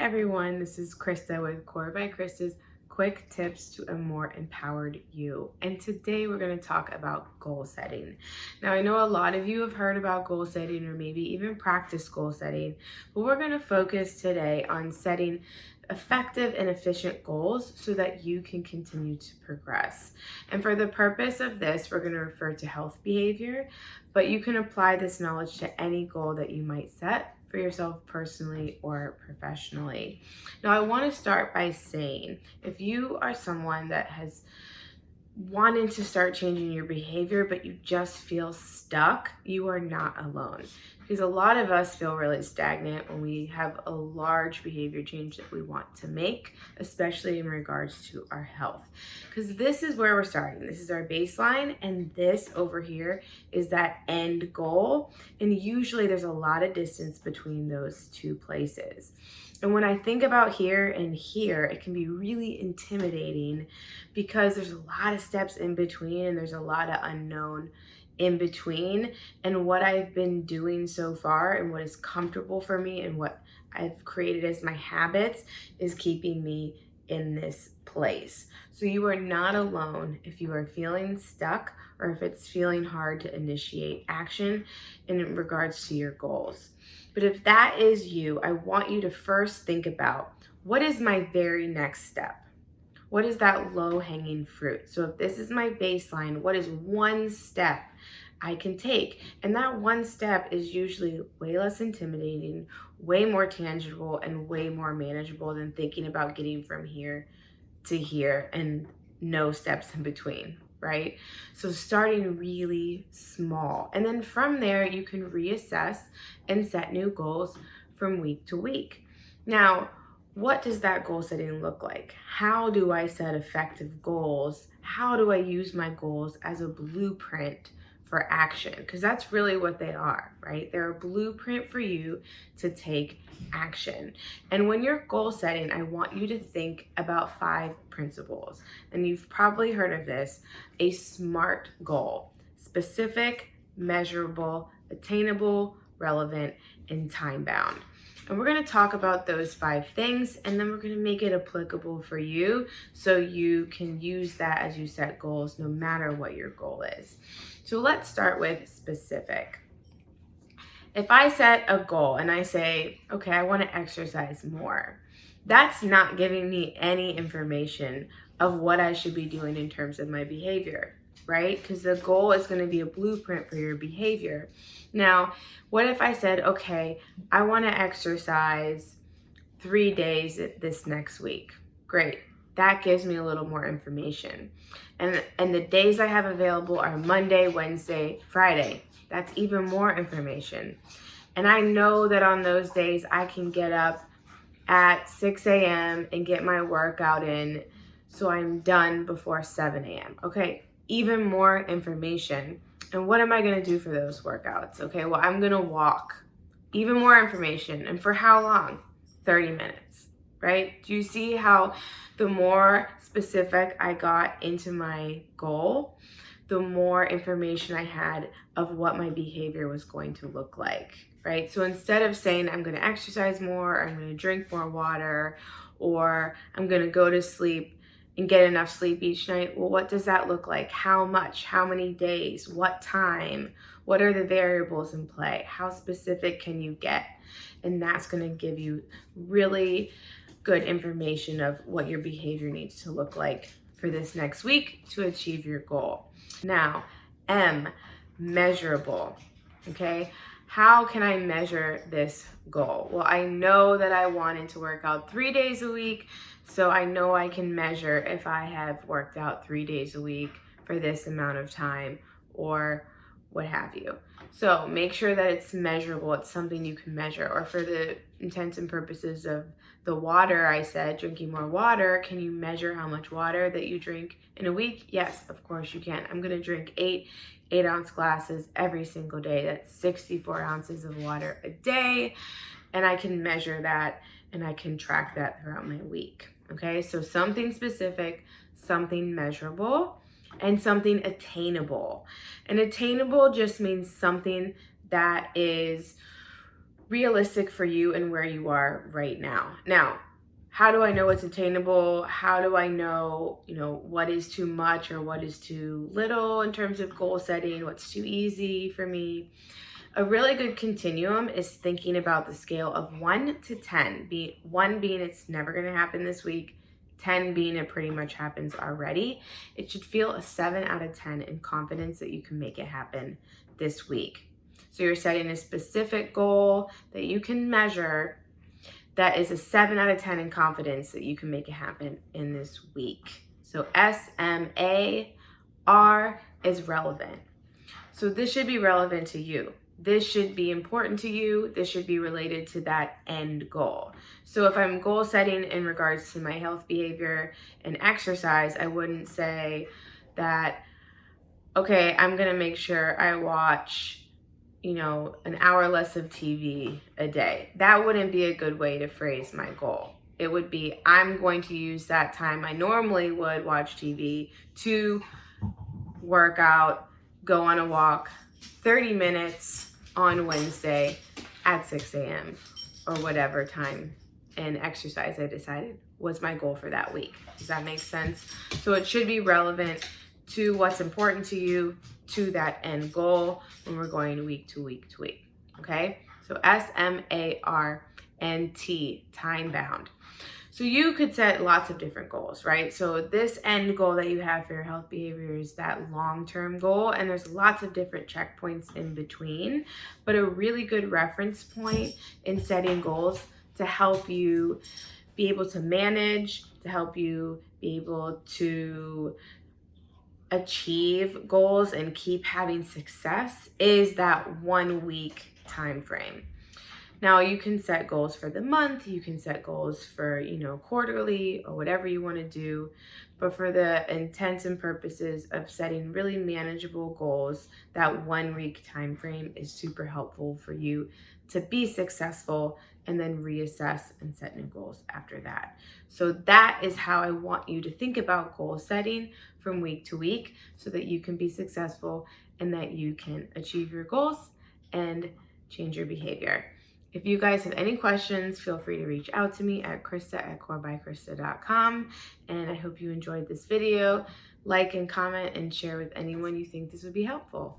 everyone, this is Krista with Core by Krista's quick tips to a more empowered you. And today we're going to talk about goal setting. Now, I know a lot of you have heard about goal setting or maybe even practice goal setting, but we're going to focus today on setting effective and efficient goals so that you can continue to progress. And for the purpose of this, we're going to refer to health behavior, but you can apply this knowledge to any goal that you might set for yourself personally or professionally. Now, I want to start by saying if you are someone that has wanted to start changing your behavior, but you just feel stuck, you are not alone. Because a lot of us feel really stagnant when we have a large behavior change that we want to make, especially in regards to our health. Because this is where we're starting. This is our baseline, and this over here is that end goal. And usually there's a lot of distance between those two places. And when I think about here and here, it can be really intimidating because there's a lot of steps in between and there's a lot of unknown in between. And what I've been doing so far and what is comfortable for me and what I've created as my habits is keeping me in this place. So you are not alone if you are feeling stuck or if it's feeling hard to initiate action in regards to your goals. But if that is you, I want you to first think about, what is my very next step? What is that low-hanging fruit? So if this is my baseline, what is one step I can take? And that one step is usually way less intimidating, way more tangible, and way more manageable than thinking about getting from here to here and no steps in between, right? So starting really small. And then from there, you can reassess and set new goals from week to week. Now, what does that goal setting look like? How do I set effective goals? How do I use my goals as a blueprint for action? Because that's really what they are, right? They're a blueprint for you to take action. And when you're goal setting, I want you to think about 5 principles. And you've probably heard of this: a SMART goal: specific, measurable, attainable, relevant, and time-bound. And we're going to talk about those 5 things, and then we're going to make it applicable for you so you can use that as you set goals no matter what your goal is. So let's start with specific. If I set a goal and I say, okay, I want to exercise more, that's not giving me any information of what I should be doing in terms of my behavior, right? Because the goal is going to be a blueprint for your behavior. Now, what if I said, okay, I want to exercise 3 days this next week? Great. That gives me a little more information. And the days I have available are Monday, Wednesday, Friday. That's even more information. And I know that on those days I can get up at 6 a.m. and get my workout in so I'm done before 7 a.m. Okay, even more information. And what am I going to do for those workouts? Okay, well, I'm going to walk. Even more information. And for how long? 30 minutes, right? Do you see how the more specific I got into my goal, the more information I had of what my behavior was going to look like, right? So instead of saying I'm going to exercise more, or I'm going to drink more water, or I'm going to go to sleep and get enough sleep each night, well, what does that look like? How much? How many days? What time? What are the variables in play? How specific can you get? And that's going to give you really good information of what your behavior needs to look like for this next week to achieve your goal. Now, M, measurable, okay? How can I measure this goal? Well, I know that I wanted to work out 3 days a week, so I know I can measure if I have worked out 3 days a week for this amount of time or what have you. So make sure that it's measurable. It's something you can measure. Or for the intents and purposes of the water, I said drinking more water. Can you measure how much water that you drink in a week? Yes, of course you can. I'm going to drink 8-ounce glasses every single day. That's 64 ounces of water a day. And I can measure that and I can track that throughout my week. Okay, so something specific, something measurable, and something attainable. And attainable just means something that is realistic for you and where you are right now. Now, how do I know what's attainable? How do I know, what is too much or what is too little in terms of goal setting? What's too easy for me? A really good continuum is thinking about the scale of 1 to 10. 1 being it's never going to happen this week, 10 being it pretty much happens already. It should feel a 7 out of 10 in confidence that you can make it happen this week. So you're setting a specific goal that you can measure that is a 7 out of 10 in confidence that you can make it happen in this week. So SMAR is relevant. So this should be relevant to you. This should be important to you. This should be related to that end goal. So if I'm goal setting in regards to my health behavior and exercise, I wouldn't say that, okay, I'm going to make sure I watch an hour less of TV a day. That wouldn't be a good way to phrase my goal. It would be, I'm going to use that time I normally would watch TV to work out, go on a walk, 30 minutes on Wednesday at 6 a.m. or whatever time and exercise I decided was my goal for that week. Does that make sense? So it should be relevant to what's important to you, to that end goal when we're going week to week to week. Okay? So SMAR and T, time bound. So you could set lots of different goals, right? So this end goal that you have for your health behavior is that long-term goal, and there's lots of different checkpoints in between, but a really good reference point in setting goals to help you be able to manage, to help you be able to achieve goals and keep having success is that 1 week time frame. Now you can set goals for the month, you can set goals for, quarterly or whatever you want to do, but for the intents and purposes of setting really manageable goals, that 1 week time frame is super helpful for you to be successful and then reassess and set new goals after that. So that is how I want you to think about goal setting from week to week so that you can be successful and that you can achieve your goals and change your behavior. If you guys have any questions, feel free to reach out to me at Krista@corebykrista.com. And I hope you enjoyed this video. Like and comment and share with anyone you think this would be helpful.